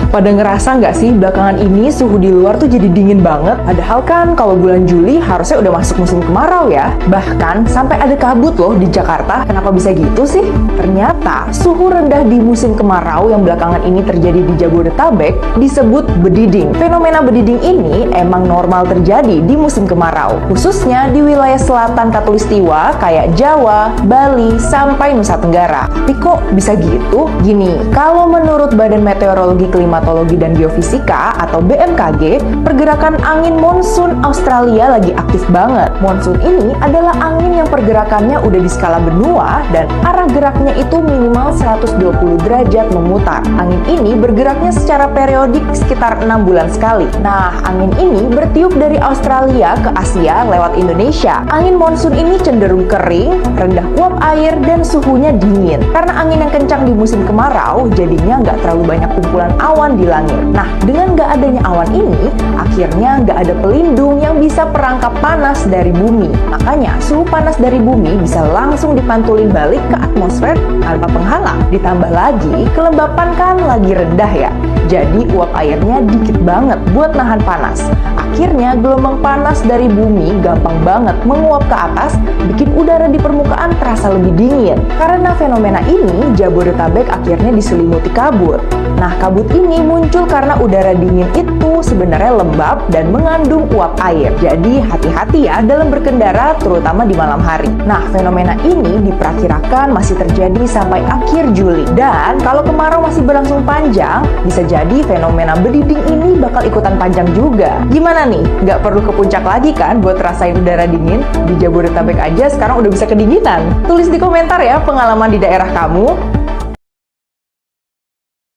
Pada ngerasa nggak sih belakangan ini suhu di luar tuh jadi dingin banget? Padahal kan kalau bulan Juli harusnya udah masuk musim kemarau ya. Bahkan sampai ada kabut loh di Jakarta. Kenapa bisa gitu sih? Ternyata suhu rendah di musim kemarau yang belakangan ini terjadi di Jabodetabek disebut bediding. Fenomena bediding ini emang normal terjadi di musim kemarau, khususnya di wilayah selatan Katulistiwa kayak Jawa, Bali, sampai Nusa Tenggara. Tapi kok bisa gitu? Gini, kalau menurut Badan Meteorologi, Klimatologi, dan Geofisika atau BMKG, pergerakan angin monsun Australia lagi aktif banget. Monsun ini adalah angin yang pergerakannya udah di skala benua dan arah geraknya itu minimal 120 derajat memutar. Angin ini bergeraknya secara periodik sekitar 6 bulan sekali. Nah, angin ini bertiup dari Australia ke Asia lewat Indonesia. Angin monsun ini cenderung kering, rendah uap air, dan suhunya dingin. Karena angin yang kencang di musim kemarau, jadinya nggak terlalu banyak kumpulan awan di langit. Nah, dengan nggak adanya awan ini, akhirnya nggak ada pelindung yang bisa perangkap panas dari bumi. Makanya, suhu panas dari bumi bisa langsung dipantulin balik ke atmosfer tanpa penghalang. Ditambah lagi, kelembapan kan lagi rendah ya. Jadi, uap airnya dikit banget buat nahan panas. Akhirnya, gelombang panas dari bumi gampang banget menguap ke atas, bikin udara di permukaan terasa lebih dingin. Karena fenomena ini, Jabodetabek akhirnya diselimuti kabut. Nah, kabut ini muncul karena udara dingin itu sebenarnya lembab dan mengandung uap air. Jadi, hati-hati ya dalam berkendara, terutama di malam hari. Nah, fenomena ini diperkirakan masih terjadi sampai akhir Juli. Dan kalau kemarau masih berlangsung panjang, bisa jadi fenomena bediding ini bakal ikutan panjang juga. Gimana nih? Nggak perlu ke puncak lagi kan buat rasain udara dingin? Di Jabodetabek aja sekarang udah bisa kedinginan. Tulis di komentar ya pengalaman di daerah kamu.